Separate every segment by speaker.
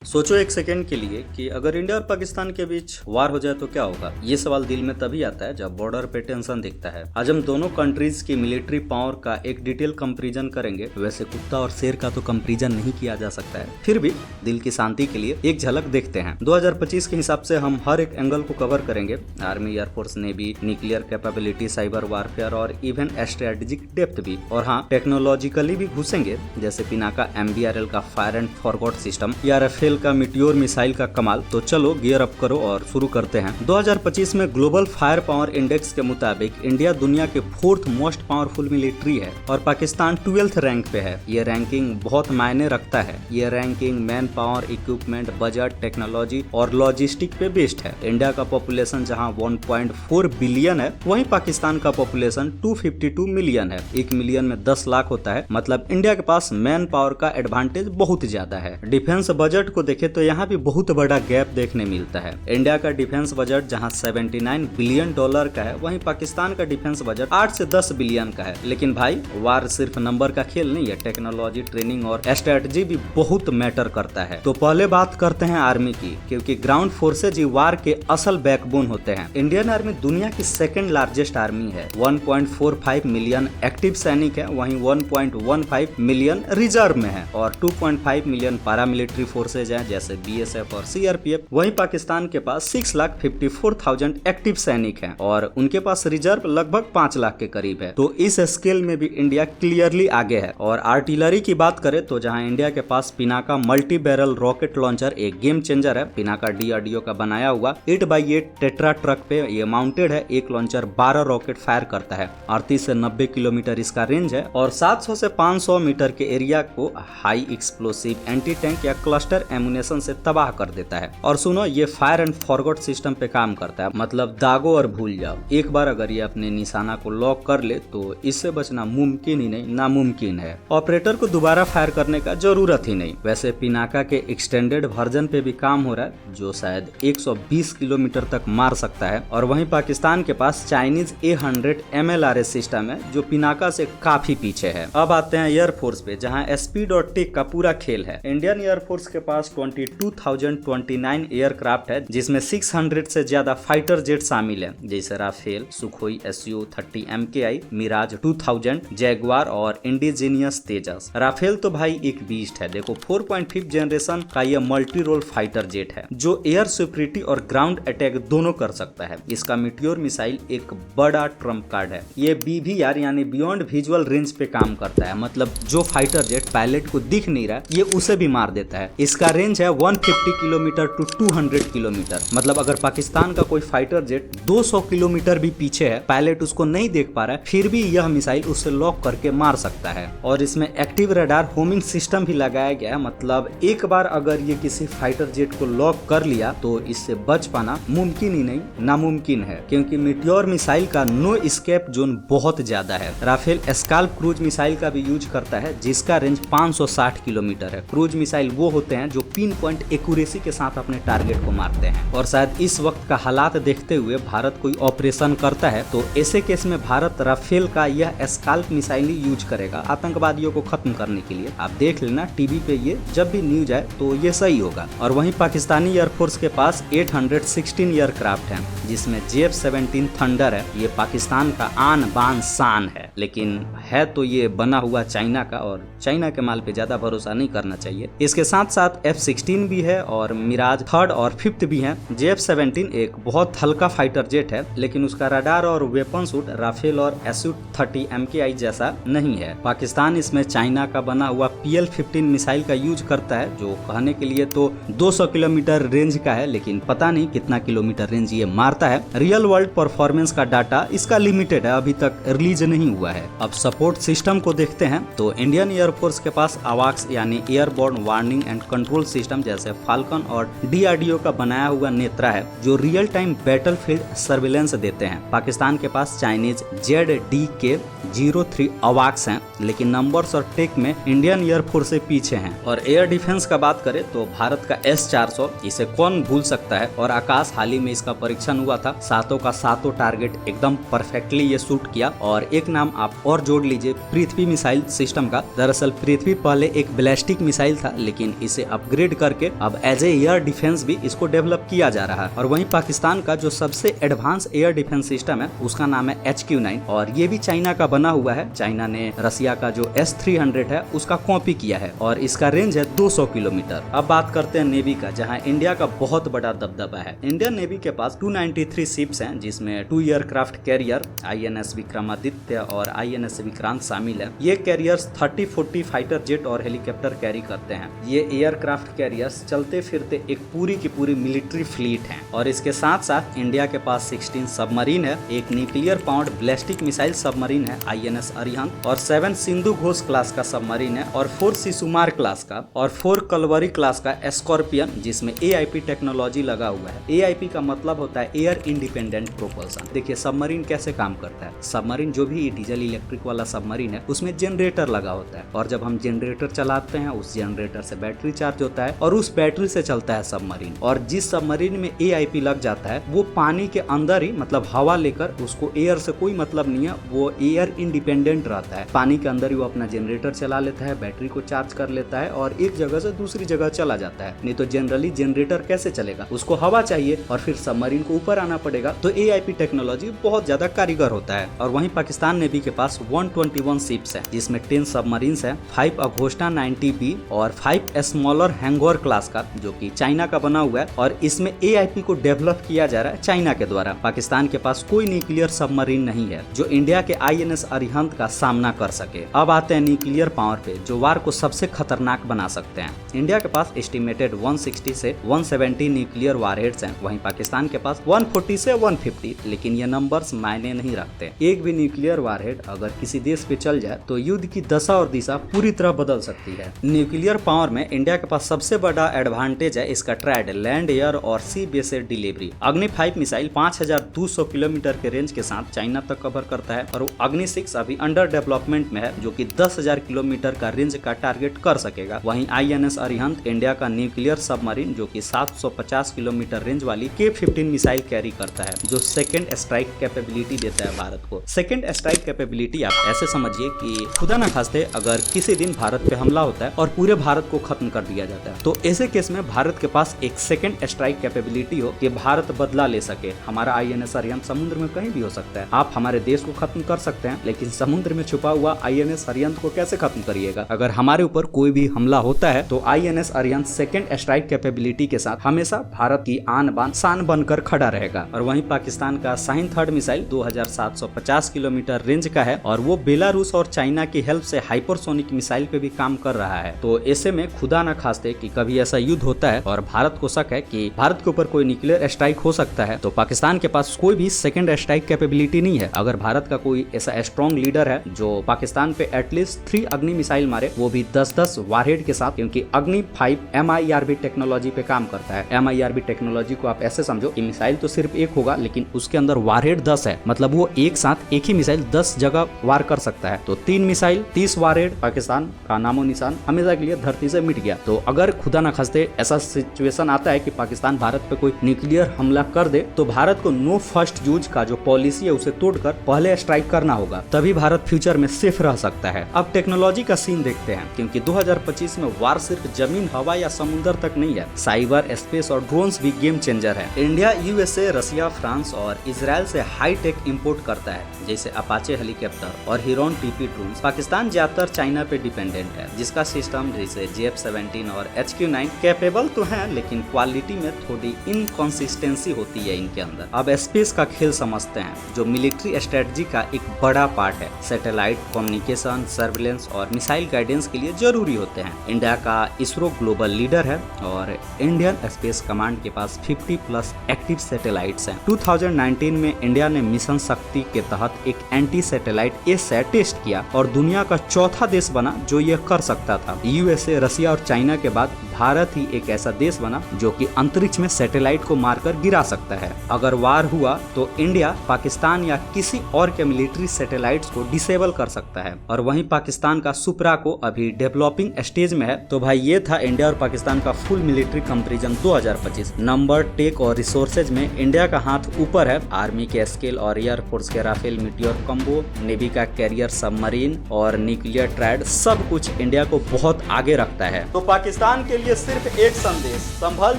Speaker 1: सोचो एक सेकेंड के लिए कि अगर इंडिया और पाकिस्तान के बीच वार हो जाए तो क्या होगा। ये सवाल दिल में तभी आता है जब बॉर्डर पे टेंशन दिखता है। आज हम दोनों कंट्रीज की मिलिट्री पावर का एक डिटेल कंपैरिजन करेंगे। वैसे कुत्ता और शेर का तो कंपैरिजन नहीं किया जा सकता है, फिर भी दिल की शांति के लिए एक झलक देखते हैं। 2025 के हिसाब से हम हर एक एंगल को कवर करेंगे। Army, air force, navy, nuclear capability, cyber warfare और इवन स्ट्रेटेजिक डेप्थ भी। और हाँ, टेक्नोलॉजिकली भी घुसेंगे, जैसे पिनाका MBRL का फायर एंड फॉरगॉट सिस्टम या राफेल का मीटियोर मिसाइल का कमाल। तो चलो गियर अप करो और शुरू करते हैं। 2025 में ग्लोबल फायर पावर इंडेक्स के मुताबिक इंडिया दुनिया के 4th मोस्ट पावरफुल मिलिट्री है और पाकिस्तान 12th रैंक पे है। ये रैंकिंग बहुत मायने रखता है। ये ranking man power, equipment, budget, technology और लॉजिस्टिक पे बेस्ड है। इंडिया का पॉपुलेशन जहां 1.4 बिलियन है, वहीं पाकिस्तान का पॉपुलेशन 252 मिलियन है। 1 मिलियन में 10 लाख होता है, मतलब इंडिया के पास मैन पावर का एडवांटेज बहुत ज्यादा है। डिफेंस बजट को देखे तो यहाँ भी बहुत बड़ा गैप देखने मिलता है। इंडिया का डिफेंस बजट जहाँ 79 बिलियन डॉलर का है, वहीं पाकिस्तान का डिफेंस बजट 8 से 10 बिलियन का है। लेकिन भाई, वार सिर्फ नंबर का खेल नहीं है। टेक्नोलॉजी, ट्रेनिंग और स्ट्रेटजी भी बहुत मैटर करता है। तो पहले बात करते हैं आर्मी की, क्योंकि ग्राउंड फोर्सेज ही वार के असल बैकबोन होते हैं। इंडियन आर्मी दुनिया की सेकेंड लार्जेस्ट आर्मी है। 1.45 मिलियन एक्टिव सैनिक है, वहीं 1.15 मिलियन रिजर्व में है और 2.5 मिलियन पैरामिलिट्री फोर्सेज हैं, जैसे BSF और CRPF। वहीं पाकिस्तान के पास 6,54,000 एक्टिव सैनिक हैं और उनके पास रिजर्व लगभग 5 लाख के करीब है। तो इस स्केल में भी इंडिया क्लियरली आगे है। और आर्टिलरी की बात करें तो जहां इंडिया के पास Pinaka multi barrel rocket launcher एक गेम चेंजर है। पिनाका DRDO का बनाया हुआ 8x8 टेट्रा ट्रक पे ये माउंटेड है। एक लॉन्चर 12 रॉकेट फायर करता है। 38 से 90 किलोमीटर इसका रेंज है और 700 से 500 मीटर के एरिया को हाई एक्सप्लोसिव एंटी टैंक या क्लस्टर एमुनेशन से तबाह कर देता है। और सुनो, ये फायर एंड फॉरगॉट सिस्टम पे काम करता है, मतलब दागो और भूल जाओ। एक बार अगर ये अपने निशाना को लॉक कर ले तो इससे बचना मुमकिन ही नहीं, नामुमकिन है। ऑपरेटर को दोबारा फायर करने का जरूरत ही नहीं। वैसे पिनाका के एक्सटेंडेड वर्जन पे भी काम हो रहा है, जो शायद 120 किलोमीटर तक मार सकता है। और वहीं पाकिस्तान के पास चाइनीज A100 MLRS सिस्टम है, जो पिनाका से काफी पीछे है। अब आते हैं एयरफोर्स पे, जहाँ स्पीड और टेक का पूरा खेल है। इंडियन एयरफोर्स के पास 22,029 एयरक्राफ्ट है, जिसमें 600 से ज्यादा फाइटर जेट शामिल है, जैसे Rafale, Sukhoi Su-30 MKI, Mirage 2000, Jaguar और इंडिजीनियस तेजस। राफेल तो भाई एक बीस्ट है। देखो, 4.5 जनरेशन का यह मल्टी रोल फाइटर जेट है, जो एयर सिक्योरिटी और ग्राउंड अटैक दोनों कर सकता है। इसका मीटियोर मिसाइल एक बड़ा ट्रम्प कार्ड है। ये BVR यानी बियॉन्ड विजुअल रेंज पे काम करता है, मतलब जो फाइटर जेट पायलट को दिख नहीं रहा, ये उसे भी मार देता है। इसका रेंज है 150 किलोमीटर टू 200 किलोमीटर। मतलब अगर पाकिस्तान का कोई फाइटर जेट 200 किलोमीटर भी पीछे है, पायलट उसको नहीं देख पा रहा है, फिर भी यह मिसाइल उससे लॉक करके मार सकता है। और इसमें एक्टिव रडार होमिंग सिस्टम भी लगाया गया है, मतलब एक बार अगर ये किसी फाइटर जेट को लॉक कर लिया तो इससे बच पाना मुमकिन ही नहीं, नामुमकिन है, क्योंकि मीटियोर मिसाइल का नो एस्केप जोन बहुत ज्यादा है। राफेल स्काल्प क्रूज मिसाइल का भी यूज करता है, जिसका रेंज 560 किलोमीटर है। क्रूज मिसाइल वो होते हैं जो पिन पॉइंट एक्यूरेसी के साथ अपने टारगेट को मारते हैं। और शायद इस वक्त का हालात देखते हुए भारत कोई ऑपरेशन करता है तो ऐसे केस में भारत राफेल का यह स्काल्प मिसाइल ही यूज करेगा आतंकवादियों को खत्म करने के लिए। आप देख लेना टीवी पे, ये जब भी न्यूज आए तो ये सही होगा। और वहीं पाकिस्तानी एयरफोर्स के पास 816 एयरक्राफ्ट हैं, जिसमें JF-17 थंडर है। ये पाकिस्तान का आन बान शान है, लेकिन है तो ये बना हुआ चाइना का, और चाइना के माल पे ज्यादा भरोसा नहीं करना चाहिए। इसके साथ साथ F-16 भी है और मिराज 3rd और 5th भी है। JF-17 एक बहुत हल्का फाइटर जेट है, लेकिन उसका रडार और वेपन सूट राफेल और Su-30 MKI जैसा नहीं है। पाकिस्तान इसमें चाइना का बना हुआ PL-15 मिसाइल का यूज करता है, जो कहने के लिए तो 200 किलोमीटर रेंज का है, लेकिन पता नहीं कितना किलोमीटर रेंज ये मारता है। रियल वर्ल्ड परफॉर्मेंस का डाटा इसका लिमिटेड है, अभी तक रिलीज नहीं हुआ है। अब सपोर्ट सिस्टम को देखते हैं तो इंडियन एयरफोर्स के पास AWACS यानी airborne warning and control system जैसे फाल्कन और DRDO का बनाया हुआ नेत्रा है, जो रियल टाइम बैटलफील्ड सर्विलेंस देते हैं। पाकिस्तान के पास चाइनीज ZDK-03 AWACS हैं, लेकिन नंबर्स और टेक में इंडियन एयरफोर्स से पीछे हैं। और एयर डिफेंस का बात करें तो भारत का S-400, इसे कौन भूल सकता है। और आकाश, हाल ही में इसका परीक्षण हुआ था, सातों का सातों टारगेट एकदम परफेक्टली ये शूट किया। और एक नाम नाम आप और जोड़ लीजिए पृथ्वी मिसाइल सिस्टम का। दरअसल पृथ्वी पहले एक बैलिस्टिक मिसाइल था, लेकिन इसे अपग्रेड करके अब एज ए एयर डिफेंस भी इसको डेवलप किया जा रहा है। और वहीं पाकिस्तान का जो सबसे एडवांस एयर डिफेंस सिस्टम है उसका नाम है HQ-9 और ये भी चाइना का बना हुआ है। चाइना ने रसिया का जो S-300 है उसका कॉपी किया है और इसका रेंज है 200 किलोमीटर। अब बात करते हैं नेवी का, जहां इंडिया का बहुत बड़ा दबदबा है। इंडियन नेवी के पास 293 शिप्स हैं, जिसमें 2 एयरक्राफ्ट कैरियर INS विक्रमादित्य और INS विक्रांत शामिल है। ये कैरियर्स 30-40 फाइटर जेट और हेलीकॉप्टर कैरी करते हैं। ये एयरक्राफ्ट कैरियर्स चलते फिरते एक पूरी की पूरी मिलिट्री फ्लीट है। और इसके साथ साथ इंडिया के पास 16 सबमरीन है, एक nuclear powered ballistic missile submarine है INS अरिहंत, और 7 सिंधु घोष क्लास का सबमरीन है, और 4 शिशुमार क्लास का, और 4 कलवरी क्लास का स्कॉर्पियन, जिसमें AIP टेक्नोलॉजी लगा हुआ है। AIP का मतलब होता है एयर इंडिपेंडेंट प्रोपल्सन। देखिए सबमरीन कैसे काम करता है। सबमरीन जो भी डीजल इलेक्ट्रिक वाला सबमरीन है उसमें जनरेटर लगा होता है, और जब हम जनरेटर चलाते हैं उस जनरेटर से बैटरी चार्ज होता है और उस बैटरी से चलता है सबमरीन। और जिस सबमरीन में AIP लग जाता है वो पानी के अंदर ही, मतलब हवा लेकर, उसको एयर से कोई मतलब नहीं है, वो एयर इंडिपेंडेंट रहता है। पानी के अंदर ही वो अपना जनरेटर चला लेता है, बैटरी को चार्ज कर लेता है और एक जगह से दूसरी जगह चला जाता है। नहीं तो जनरली जनरेटर कैसे चलेगा, उसको हवा चाहिए और फिर सबमरीन को ऊपर आना पड़ेगा। तो AIP टेक्नोलॉजी बहुत ज्यादा कारीगर होता है। और वहीं पाकिस्तान नेवी के पास 121 शिप्स है, जिसमें 10 सबमरीन्स है, 5 अघोष्टा 90B और 5 स्मॉलर हैंगओवर क्लास का, जो कि चाइना का बना हुआ है। और इसमें AIP को डेवलप किया जा रहा है चाइना के द्वारा। पाकिस्तान के पास कोई न्यूक्लियर सबमरीन नहीं है जो इंडिया के INS अरिहंत का सामना कर सके। अब आते हैं न्यूक्लियर पावर पे, जो वार को सबसे खतरनाक बना सकते हैं। इंडिया के पास एस्टिमेटेड 160 से 170 न्यूक्लियर वारहेड्स हैं, वहीं पाकिस्तान के पास 140 से 150, लेकिन ये नंबर्स मायने नहीं रखते। एक भी न्यूक्लियर वारहेड अगर किसी देश पे चल जाए तो युद्ध की दशा और दिशा पूरी तरह बदल सकती है। न्यूक्लियर पावर में इंडिया के पास सबसे बड़ा एडवांटेज है इसका ट्राइड लैंड, एयर और सी बेस्ड डिलीवरी। अग्नि 5 मिसाइल 5200 किलोमीटर के रेंज के साथ चाइना तक कवर करता है, और अग्नि 6 अभी अंडर डेवलपमेंट में है, जो कि 10,000 किलोमीटर का रेंज का टारगेट कर सकेगा। वहीं INS अरिहंत इंडिया का न्यूक्लियर सबमरीन, जो कि 750 किलोमीटर रेंज वाली K-15 मिसाइल कैरी करता है, जो सेकंड स्ट्राइक कैपेबिलिटी देता है भारत को। सेकंड स्ट्राइक कैपेबिलिटी आप ऐसे समझिए कि खुदा न खास्ते अगर किसी दिन भारत पे हमला होता है और पूरे भारत को खत्म कर दिया जाता है, तो ऐसे केस में भारत के पास एक सेकंड स्ट्राइक कैपेबिलिटी हो कि भारत बदला ले सके। हमारा INS अरिहंत समुद्र में कहीं भी हो सकता है। आप हमारे देश को खत्म कर सकते हैं, लेकिन समुद्र में छुपा हुआ INS अरिहंत को कैसे खत्म करिएगा। अगर हमारे ऊपर कोई भी हमला होता है तो INS Arihant second strike capability के साथ हमेशा भारत की आन बान शान बनकर खड़ा रहेगा। और वहीं पाकिस्तान का शाहीन 3 मिसाइल 2750 किलोमीटर रेंज का है, और वो बेलारूस और चाइना की हेल्प से हाइपरसोनिक मिसाइल पे भी काम कर रहा है। तो ऐसे में खुदा न खास्ते कि कभी ऐसा युद्ध होता है और भारत को शक है कि भारत के ऊपर कोई न्यूक्लियर स्ट्राइक हो सकता है, तो पाकिस्तान के पास कोई भी सेकंड स्ट्राइक कैपेबिलिटी नहीं है। अगर भारत का कोई ऐसा स्ट्रॉन्ग लीडर है जो पाकिस्तान पे एटलीस्ट 3 अग्नि मिसाइल मारे, वो भी 10-10 वारहेड के साथ, क्योंकि अग्नि 5 MIRV टेक्नोलॉजी पे काम करता है। MIRV टेक्नोलॉजी को आप ऐसे समझो कि मिसाइल तो सिर्फ एक होगा, लेकिन उसके अंदर वारहेड 10 है, मतलब वो एक साथ एक ही मिसाइल 10 जगह वार कर सकता है। तो 3 मिसाइल 30 वारहेड, पाकिस्तान का नामो निशान हमेशा के लिए धरती से मिट गया। तो अगर खुदा न खास्ते ऐसा सिचुएशन आता है कि पाकिस्तान भारत पे कोई न्यूक्लियर हमला कर दे, तो भारत को नो फर्स्ट यूज का जो पॉलिसी है उसे तोड़कर पहले स्ट्राइक करना होगा, तभी भारत फ्यूचर में सेफ रह सकता है। अब टेक्नोलॉजी का सीन देखते हैं, क्योंकि 2025 में वार सिर्फ जमीन, हवा या समुद्र तक नहीं है, साइबर, स्पेस और ड्रोन्स भी गेम चेंजर है। इंडिया USA, रसिया, फ्रांस और इजराइल से हाई टेक इम्पोर्ट करता है, जैसे अपाचे हेलीकॉप्टर और हिरोन TP ड्रोन्स। पाकिस्तान ज्यादातर चाइना पे डिपेंडेंट है, जिसका सिस्टम जैसे JF-17 और HQ-9 कैपेबल तो है, लेकिन क्वालिटी में थोड़ी इनकंसिस्टेंसी होती है इनके अंदर। अब स्पेस का खेल समझते हैं, जो मिलिट्री स्ट्रेटजी का एक बड़ा पार्ट है। सैटेलाइट कम्युनिकेशन, सर्विलेंस और मिसाइल गाइडेंस के लिए जरूरी होते हैं। इंडिया का इसरो ग्लोबल लीडर है और इंडियन स्पेस कमांड के पास 50+ एक्टिव सैटेलाइट्स हैं। 2019 में इंडिया ने मिशन शक्ति के तहत एक एंटी सैटेलाइट A-SAT टेस्ट किया और दुनिया का चौथा देश बना जो ये कर सकता था। USA, रसिया और चाइना के बाद भारत ही एक ऐसा देश बना जो कि अंतरिक्ष में सैटेलाइट को मारकर गिरा सकता है। अगर वार हुआ तो इंडिया पाकिस्तान या किसी और के मिलिट्री सैटेलाइट्स को डिसेबल कर सकता है, और वहीं पाकिस्तान का सुपरा को अभी डेवलपिंग स्टेज में है। तो भाई ये था इंडिया और पाकिस्तान का full military comparison 2025। Number, tech और रिसोर्सेज में इंडिया का हाथ ऊपर है। आर्मी के स्केल और एयरफोर्स के राफेल मीटियोर कम्बो, नेवी का कैरियर सबमरीन और न्यूक्लियर ट्रायड, सब कुछ इंडिया को बहुत आगे रखता है। तो पाकिस्तान के लिए सिर्फ एक संदेश, संभल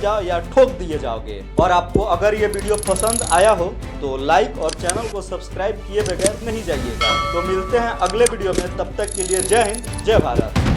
Speaker 1: जाओ या ठोक दिए जाओगे। और आपको अगर ये वीडियो पसंद आया हो तो लाइक और चैनल को सब्सक्राइब किए बगैर नहीं जाइएगा। तो मिलते हैं अगले वीडियो में, तब तक के लिए जय हिंद, जय भारत।